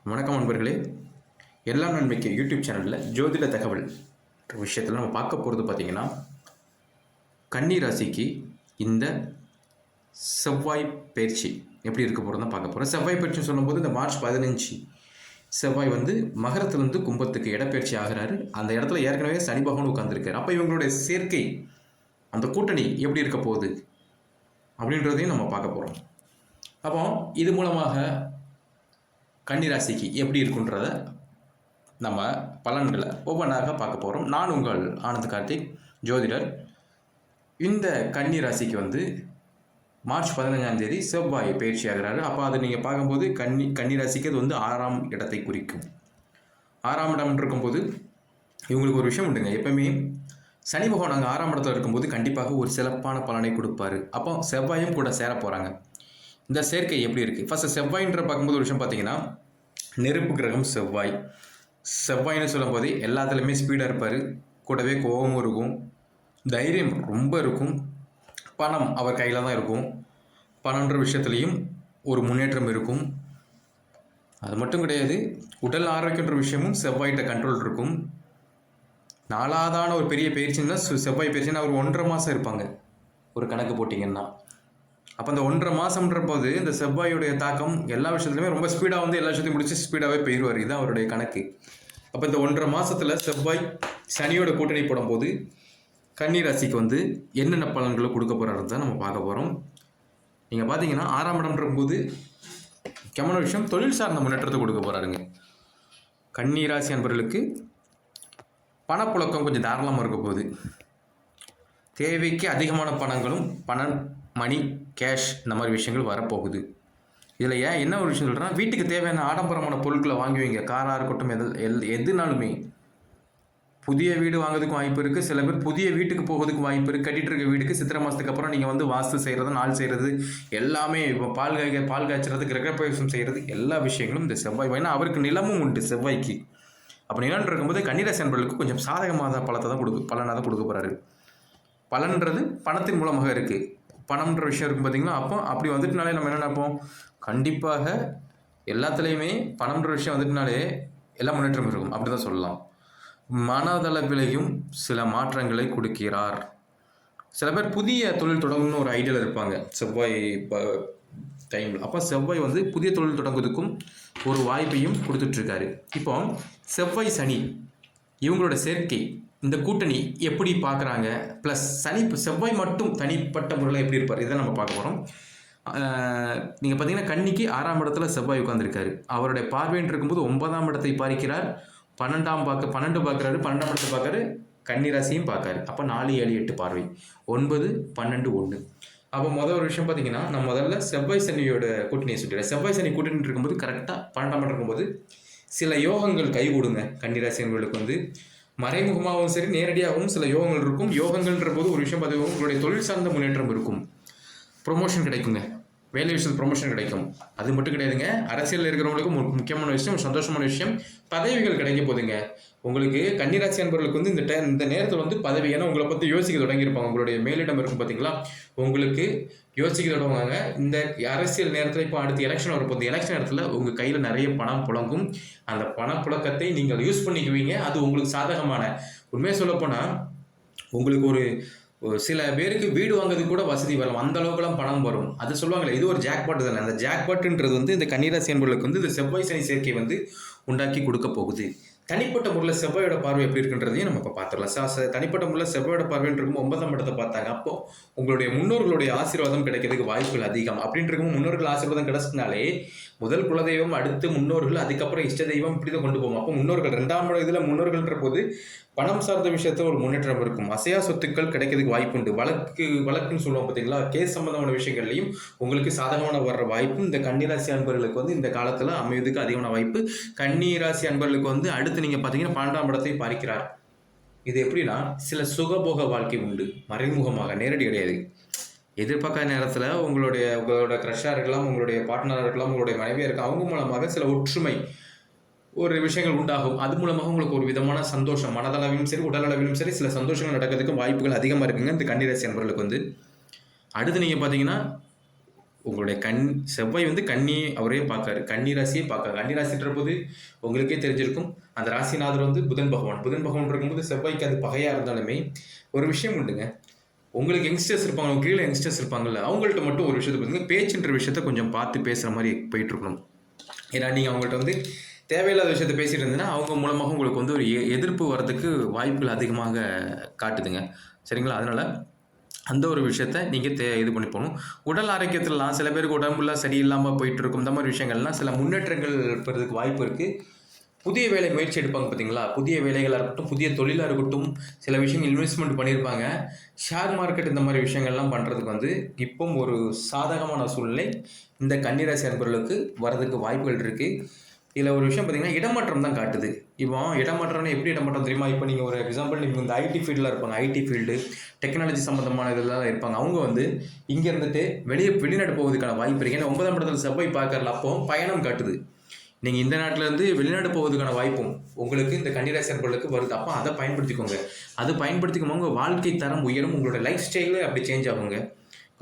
வணக்கம் நண்பர்களே. எல்லாம் நன்மைக்கு யூடியூப் சேனலில் ஜோதிட தகவல் விஷயத்தில் நம்ம பார்க்க போகிறது பார்த்திங்கன்னா, கன்னி ராசிக்கு இந்த செவ்வாய் பயிற்சி எப்படி இருக்க போகிறது தான் பார்க்க போகிறோம். செவ்வாய் பயிற்சின்னு சொல்லும்போது இந்த மார்ச் 15 செவ்வாய் மகரத்துலேருந்து கும்பத்துக்கு இடப்பெயர்ச்சி ஆகிறாரு. அந்த இடத்துல ஏற்கனவே சனி பகவான் உட்கார்ந்துருக்காரு. அப்போ இவங்களுடைய சேர்க்கை, அந்த கூட்டணி எப்படி இருக்க போகுது அப்படின்றதையும் நம்ம பார்க்க போகிறோம். அப்போ இது மூலமாக கன்னிராசிக்கு எப்படி இருக்குன்றத நம்ம பலன்களை ஒவ்வொன்றாக பார்க்க போகிறோம். நான் உங்கள் ஆனந்த் கார்த்திக், ஜோதிடர். இந்த கன்னிராசிக்கு மார்ச் 15 செவ்வாய் பயிற்சி ஆகிறாரு. அப்போ அது நீங்கள் பார்க்கும்போது கன்னிராசிக்கு அது 6ஆம் இடத்தை குறிக்கும். 6ஆம் இடம் இருக்கும்போது இவங்களுக்கு ஒரு விஷயம் உண்டுங்க. எப்பவுமே சனி பகவான் அங்கே 6ஆம் இடத்துல இருக்கும்போது கண்டிப்பாக ஒரு சிறப்பான பலனை கொடுப்பாரு. அப்போ செவ்வாயும் கூட சேர போகிறாங்க. இந்த சேர்க்கை எப்படி இருக்குது? ஃபஸ்ட்டு செவ்வாயின்ற பார்க்கும்போது ஒரு விஷயம் பார்த்தீங்கன்னா, நெருப்பு கிரகம் செவ்வாய். செவ்வாய்னு சொல்லும் போதே எல்லாத்துலேயுமே ஸ்பீடாக இருப்பார். கூடவே கோபமும் இருக்கும், தைரியம் ரொம்ப இருக்கும், பணம் அவர் கையில் தான் இருக்கும். பணம்ன்ற விஷயத்துலேயும் ஒரு முன்னேற்றம் இருக்கும். அது மட்டும் கிடையாது, உடல் ஆரோக்கியன்ற விஷயமும் செவ்வாய்கிட்ட கண்ட்ரோல் இருக்கும். நாலாவதான ஒரு பெரிய பயிற்சின்னா செவ்வாய் பயிற்சின்னா அவர் 1.5 மாதம் இருப்பாங்க ஒரு கணக்கு போட்டிங்கன்னா. அப்போ அந்த 1.5 மாதம்ன்ற போது இந்த செவ்வாயுடைய தாக்கம் எல்லா விஷயத்துலையுமே ரொம்ப ஸ்பீடாக எல்லா விஷயத்தையும் முடிச்சு ஸ்பீடாகவே போயிடுவார். இதுதான் அவருடைய கணக்கு. அப்போ இந்த 1.5 மாதத்தில் செவ்வாய் சனியோட கூட்டணி போடும்போது கன்னிராசிக்கு என்னென்ன பலன்களை கொடுக்க போகிறாரு தான் நம்ம பார்க்க போகிறோம். நீங்கள் பார்த்தீங்கன்னா 6ஆம் இடம்ன்ற போது முக்கியமான விஷயம் தொழில் சார்ந்த முன்னேற்றத்தை கொடுக்க போகிறாருங்க. கன்னிராசி அன்பர்களுக்கு பணப்புழக்கம் கொஞ்சம் தாராளமாக இருக்க போகுது. தேவைக்கு அதிகமான பணங்களும் மணி கேஷ் இந்த மாதிரி விஷயங்கள் வரப்போகுது. இதில் என்ன ஒரு விஷயம் சொல்கிறேன்னா, வீட்டுக்கு தேவையான ஆடம்பரமான பொருட்களை வாங்குவீங்க. காராக இருக்கட்டும், எதுனாலுமே. புதிய வீடு வாங்குறதுக்கு வாய்ப்பு இருக்குது. சில பேர் புதிய வீட்டுக்கு போகிறதுக்கு வாய்ப்பு இருக்குது. கட்டிகிட்டு இருக்க வீட்டுக்கு சித்திரை மாதத்துக்கு அப்புறம் நீங்கள் வாஸ்து செய்கிறது, நாள் செய்கிறது எல்லாமே, இப்போ பால் காய்ச்சறது, கிரகப்பிரவேசம் செய்கிறது எல்லா விஷயங்களும் இந்த செவ்வாய். ஏன்னா அவருக்கு நிலமும் உண்டு செவ்வாய்க்கு. அப்போ நிலம் இருக்கும்போது கன்னிராசி அன்பர்களுக்கு கொஞ்சம் சாதகமான பலனாக தான் கொடுக்க போகிறாரு. பலன்றது பணத்தின் மூலமாக இருக்குது. பணம்ன்ற விஷயம் இருக்கும் பார்த்தீங்களா. அப்போ அப்படி வந்துட்டுனாலே நம்ம என்ன நினைப்போம், கண்டிப்பாக எல்லாத்துலேயுமே பணம்ன்ற விஷயம் வந்துட்டுனாலே எல்லா முன்னேற்றம் இருக்கும் அப்படி தான் சொல்லலாம். மனதளவிலையும் சில மாற்றங்களை கொடுக்கிறார். சில பேர் புதிய தொழில் தொடங்கணும்னு ஒரு ஐடியாவில் இருப்பாங்க செவ்வாய் டைமில். அப்போ செவ்வாய் புதிய தொழில் தொடங்குவதற்கும் ஒரு வாய்ப்பையும் கொடுத்துட்ருக்காரு. இப்போ செவ்வாய் சனி இவங்களோட சேர்க்கை, இந்த கூட்டணி எப்படி பார்க்குறாங்க, ப்ளஸ் செவ்வாய் மட்டும் தனிப்பட்ட முறையில் எப்படி இருப்பார், இதை நம்ம பார்க்க போகிறோம். நீங்கள் பார்த்தீங்கன்னா கன்னிக்கு 6ஆம் இடத்துல செவ்வாய் உட்காந்துருக்காரு. அவருடைய பார்வைன்னு இருக்கும்போது 9ஆம் இடத்தை பார்க்கிறார். 12 பார்க்குறாரு, 12ஆம் இடத்தை பார்க்குறாரு, கன்னிராசியும் பார்க்காரு. அப்போ 4, 7, 8 பார்வை, 9, 12, 1. அப்போ ஒரு விஷயம் பார்த்தீங்கன்னா, நான் முதல்ல செவ்வாய் சனியோட கூட்டணியை சொல்லிடுறேன். செவ்வாய் சனி கூட்டணி இருக்கும்போது கரெக்டாக 12ஆம் இடம் இருக்கும்போது சில யோகங்கள் கை கொடுங்க. கன்னிராசியர்களுக்கு மறைமுகமாகவும் சரி நேரடியாகவும் சில யோகங்கள் இருக்கும். யோகங்கள்ன்ற போது ஒரு விஷயம் பார்த்தீங்கன்னா, உங்களுடைய தொழில் சார்ந்த முன்னேற்றம் இருக்கும். ப்ரொமோஷன் கிடைக்குங்க, வேலை விஷயத்தில் ப்ரொமோஷன் கிடைக்கும். அது மட்டும் கிடையாதுங்க, அரசியலில் இருக்கிறவங்களுக்கு முக்கியமான விஷயம், சந்தோஷமான விஷயம், பதவிகள் கிடைக்க போதுங்க. உங்களுக்கு கன்னிராசி அன்பர்களுக்கு இந்த நேரத்தில் பதவி, ஏன்னா உங்களை பற்றி யோசிக்க தொடங்கியிருப்பாங்க. உங்களுடைய மேலிடம் இருக்கும் பார்த்தீங்களா, உங்களுக்கு யோசிக்க தொடங்குவாங்க. இந்த அரசியல் நேரத்தில் இப்போ அடுத்து எலெக்ஷன் வரப்போகுது. எலெக்ஷன் நேரத்தில் உங்கள் கையில் நிறைய பணம் புழங்கும். அந்த பணப்புழக்கத்தை நீங்கள் யூஸ் பண்ணிக்குவீங்க. அது உங்களுக்கு சாதகமான, உண்மையை சொல்லப்போனால் உங்களுக்கு ஒரு சில பேருக்கு வீடு வாங்குறதுக்கு கூட வசதி வரும். அந்த அளவுக்குலாம் பணம் வரும். அது சொல்லுவாங்களே, இது ஒரு ஜாக்பாட் தானே. அந்த ஜாக்பாட்டுன்றது இந்த கன்னிராசி அன்பர்களுக்கு இந்த செவ்வாய் சனி சேர்க்கை உண்டாக்கி கொடுக்க போகுது. தனிப்பட்ட முறையில் செவ்வாயோட பார்வை எப்படி இருக்குன்றதையும் நம்ம இப்போ பார்த்துடலாம். தனிப்பட்ட முறையில் செவ்வாயோட பார்வைன்னு இருக்கும் 9ஆம் இடத்தை பார்த்தாங்க. அப்போ உங்களுடைய முன்னோர்களுடைய ஆசீர்வாதம் கிடைக்கிறதுக்கு வாய்ப்புகள் அதிகம். அப்படின்ட்டு இருக்கும் முன்னோர்கள் ஆசீர்வாதம் கிடைச்சினாலே முதல் குலதெய்வம், அடுத்து முன்னோர்கள், அதுக்கப்புறம் இஷ்ட தெய்வம், இப்படி தான் கொண்டு போகும். அப்போ முன்னோர்கள் 2ஆம் இதில் முன்னோர்கள்ன்ற போது பணம் சார்ந்த விஷயத்தில் ஒரு முன்னேற்றம் இருக்கும். அசையா சொத்துக்கள் கிடைக்கிறதுக்கு வாய்ப்பு உண்டு. வழக்குன்னு சொல்லுவோம் பார்த்தீங்களா, கேஸ் சம்பந்தமான விஷயங்கள்லையும் உங்களுக்கு சாதகமான வர்ற வாய்ப்பு இந்த கன்னிராசி அன்பர்களுக்கு இந்த காலத்தில் அமைவதுக்கு அதிகமான வாய்ப்பு. கன்னிராசி அன்பர்களுக்கு அடுத்து நீங்கள் பார்த்தீங்கன்னா 12ஆம் இடத்தை பார்க்கிறார். இது எப்படின்னா, சில சுகபோக வாழ்க்கை உண்டு, மறைமுகமாக, நேரடி கிடையாது. எதிர்பார்க்காத நேரத்தில் உங்களோட க்ரஷாக இருக்கலாம், உங்களுடைய பார்ட்னராக இருக்கலாம், உங்களுடைய மனைவியாக இருக்கலாம், அவங்க மூலமாக சில ஒற்றுமை ஒரு விஷயங்கள் உண்டாகும். அது மூலமாக உங்களுக்கு ஒரு விதமான சந்தோஷம், மனதளவிலும் சரி உடல் அளவிலும் சரி சில சந்தோஷங்கள் நடக்கிறதுக்கு வாய்ப்புகள் அதிகமாக இருக்குங்க இந்த கன்னிராசி அன்பர்களுக்கு. அடுத்து நீங்கள் பார்த்தீங்கன்னா உங்களுடைய செவ்வாய் வந்து கன்னி அவரே பார்க்காரு, கன்னி ராசியே பார்க்காரு. கன்னி ராசின்ற போது உங்களுக்கே தெரிஞ்சிருக்கும், அந்த ராசிநாதர் வந்து புதன் பகவான். புதன் பகவான் இருக்கும்போது செவ்வாய்க்கு அது பகையாக இருந்தாலுமே ஒரு விஷயம் உண்டுங்க. உங்களுக்கு யங்ஸ்டர்ஸ் இருப்பாங்க, உங்க கீழே யங்ஸ்டர்ஸ் இருப்பாங்கல்ல, அவங்கள்ட்ட மட்டும் ஒரு விஷயத்தை பார்த்தீங்கன்னா, பேச்சுன்ற விஷயத்த கொஞ்சம் பார்த்து பேசுகிற மாதிரி போயிட்டு இருக்கணும். ஏன்னா நீங்கள் அவங்கள்ட்ட வந்து தேவையில்லாத விஷயத்த பேசிட்டு இருந்தீங்கன்னா அவங்க மூலமாக உங்களுக்கு வந்து ஒரு எதிர்ப்பு வர்றதுக்கு வாய்ப்புகள் அதிகமாக காட்டுதுங்க. சரிங்களா? அதனால் அந்த ஒரு விஷயத்த நீங்கள் இது பண்ணி போகணும். உடல் ஆரோக்கியத்திலலாம் சில பேருக்கு உடம்புலாம் சரியில்லாமல் போயிட்டு இருக்கும். இந்த மாதிரி விஷயங்கள்லாம் சில முன்னேற்றங்கள் பெறதுக்கு வாய்ப்பு இருக்குது. புதிய வேலை முயற்சி எடுப்பாங்க பார்த்தீங்களா? புதிய வேலைகளாக இருக்கட்டும், புதிய தொழிலாக இருக்கட்டும், சில விஷயங்கள் இன்வெஸ்ட்மெண்ட் பண்ணியிருப்பாங்க. ஷேர் மார்க்கெட் இந்த மாதிரி விஷயங்கள்லாம் பண்ணுறதுக்கு வந்து இப்போ ஒரு சாதகமான சூழ்நிலை இந்த கன்னிராசி அன்பர்களுக்கு வரதுக்கு வாய்ப்புகள் இருக்குது. இதில் ஒரு விஷயம் பார்த்தீங்கன்னா, இடமாற்றம் தான் காட்டுது. இப்போ இடமாற்றம்னா எப்படி இடமாற்றம் தெரியுமா? இப்போ நீங்கள் ஒரு எக்ஸாம்பிள், நீங்கள் இந்த ஐடி ஃபீல்டில் இருப்பாங்க, ஐடி ஃபீல்டு, டெக்னாலஜி சம்மந்தமான இதெல்லாம் இருப்பாங்க. அவங்க வந்து இங்கே இருந்துட்டு வெளிநாடு போவதுக்கான வாய்ப்பு இருக்குது. ஏன்னா 9ஆம் இடத்துல செவ்வாய் பார்க்கறல, அப்போ பயணம் காட்டுது. நீங்கள் இந்த நாட்டிலேருந்து வெளிநாடு போவதுக்கான வாய்ப்பும் உங்களுக்கு இந்த கன்னிராசி அன்பர்களுக்கு வருது. அப்போ அதை பயன்படுத்திக்கோங்க. அது பயன்படுத்திக்கும் உங்கள் வாழ்க்கை தரம் உயரும், உங்களோட லைஃப் ஸ்டைலே அப்படி சேஞ்ச் ஆகுங்க.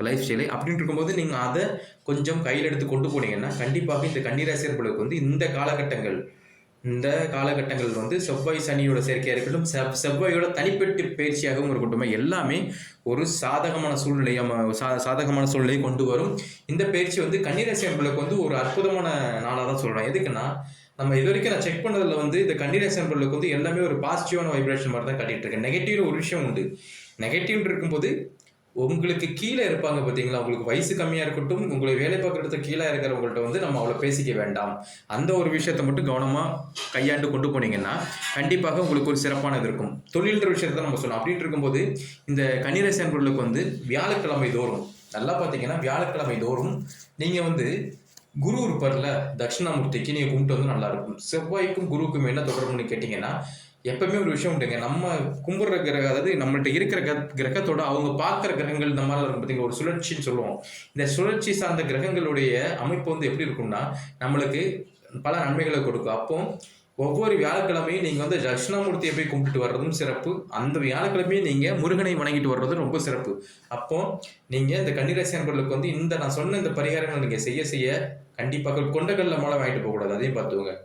லைஃப் ஸ்டைலு அப்படின்னு இருக்கும்போது நீங்கள் அதை கொஞ்சம் கையில் எடுத்து கொண்டு போனீங்கன்னா கண்டிப்பாக இந்த கன்னிராசி அன்பர்களுக்கு வந்து இந்த காலகட்டங்கள் வந்து செவ்வாய் சனியோட சேர்க்கையாக இருக்கட்டும், செவ்வாயோட தனிப்பட்டு பயிற்சியாகவும் இருக்கட்டும், எல்லாமே ஒரு சாதகமான சூழ்நிலையை கொண்டு வரும். இந்த பயிற்சி வந்து கன்னிராசி அன்பர்களுக்கு வந்து ஒரு அற்புதமான நாளாக தான் சொல்கிறேன். எதுக்குன்னா, நம்ம இது வரைக்கும் நான் செக் பண்ணதில் வந்து இந்த கன்னிராசி அன்பர்களுக்கு வந்து எல்லாமே ஒரு பாசிட்டிவான வைப்ரேஷன் மாதிரி தான் காட்டிட்டு இருக்கேன். நெகட்டிவ்னு ஒரு விஷயம் உண்டு. நெகட்டிவ்னு இருக்கும்போது உங்களுக்கு கீழே இருப்பாங்க பார்த்தீங்களா, உங்களுக்கு வயசு கம்மியாக இருக்கட்டும், உங்களை வேலை பார்க்குற இடத்துல கீழே இருக்கிறவங்கள்ட்ட வந்து நம்ம அவ்வளோ பேசிக்க வேண்டாம். அந்த ஒரு விஷயத்தை மட்டும் கவனமாக கையாண்டு கொண்டு போனீங்கன்னா கண்டிப்பாக உங்களுக்கு ஒரு சிறப்பானது இருக்கும். தொழில்ன்ற விஷயத்தை நம்ம சொல்லலாம். அப்படின்ட்டு இருக்கும்போது இந்த கன்னிராசி அன்பர்களுக்கு வந்து வியாழக்கிழமை தோறும், நல்லா பார்த்தீங்கன்னா வியாழக்கிழமை தோறும் நீங்கள் வந்து குரு இருப்பார்ல, தட்சிணாமூர்த்திக்கு நீங்கள் கும்பிட்டு வந்து நல்லாயிருக்கும். செவ்வாய்க்கும் குருவுக்கும் என்ன தொடர்புன்னு கேட்டிங்கன்னா, எப்பவுமே ஒரு விஷயம் உண்டுங்க. நம்ம கும்பிடுற கிரகம், அதாவது நம்மள்ட்ட இருக்கிற கிரகத்தோட அவங்க பார்க்குற கிரகங்கள் இந்த மாதிரி இருக்கும் பார்த்தீங்களா, ஒரு சுழற்சின்னு சொல்லுவோம். இந்த சுழற்சி சார்ந்த கிரகங்களுடைய அமைப்பு வந்து எப்படி இருக்கும்னா, நம்மளுக்கு பல நன்மைகளை கொடுக்கும். அப்போ ஒவ்வொரு வியாழக்கிழமையும் நீங்கள் வந்து தட்சிணாமூர்த்தியை போய் கும்பிட்டு வர்றதும் சிறப்பு. அந்த வியாழக்கிழமையும் நீங்கள் முருகனை வணங்கிட்டு வர்றதும் ரொம்ப சிறப்பு. அப்போ நீங்கள் இந்த கன்னிராசி அன்பர்களுக்கு வந்து நான் சொன்ன இந்த பரிகாரங்களை நீங்கள் செய்ய கண்டிப்பாக கொண்டக்கடலை மாலை வாங்கிட்டு போகக்கூடாது. அதையும் பார்த்துக்கோங்க.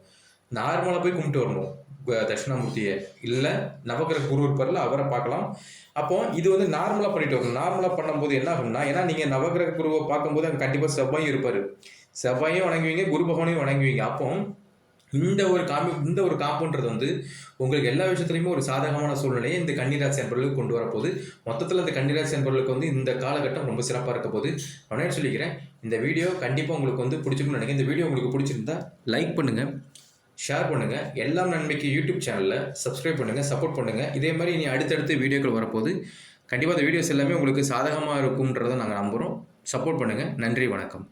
நார்மலாக போய் கும்பிட்டு வரணும் தட்சிணாமூர்த்தியை. இல்லை நவகிரக குரு இருப்பார்ல, அவரை பார்க்கலாம். அப்போ இது வந்து நார்மலாக பண்ணிட்டு வரணும். நார்மலாக பண்ணும்போது என்ன ஆகும்னா, ஏன்னா நீங்கள் நவகிரக குருவை பார்க்கும்போது அங்கே கண்டிப்பாக செவ்வாயும் இருப்பார். செவ்வாயும் வணங்குவீங்க, குரு பகவானையும் வணங்குவீங்க. அப்போ இந்த ஒரு காம்பவுண்டது வந்து உங்களுக்கு எல்லா விஷயத்துலையுமே ஒரு சாதகமான சூழ்நிலையை இந்த கன்னிராசி அன்பர்களுக்கு கொண்டு வரப்போகுது. மொத்தத்தில் இந்த கன்னிராசி அன்பர்களுக்கு வந்து இந்த காலகட்டம் ரொம்ப சிறப்பாக இருக்க போது நான் சொல்லிக்கிறேன். இந்த வீடியோ கண்டிப்பாக உங்களுக்கு வந்து பிடிச்சிருக்குன்னு நினைக்கிறேன். இந்த வீடியோ உங்களுக்கு பிடிச்சிருந்தா லைக் பண்ணுங்கள், ஷேர் பண்ணுங்கள். எல்லாம் நன்மைக்கு யூடியூப் சேனலில் சப்ஸ்கிரைப் பண்ணுங்கள், சப்போர்ட் பண்ணுங்கள். இதே மாதிரி இனி அடுத்தடுத்து வீடியோக்கள் வரப்போது. கண்டிப்பாக இந்த வீடியோஸ் எல்லாமே உங்களுக்கு சாதகமாக இருக்கும்ன்றதை நாங்கள் நம்புகிறோம். சப்போர்ட் பண்ணுங்கள். நன்றி, வணக்கம்.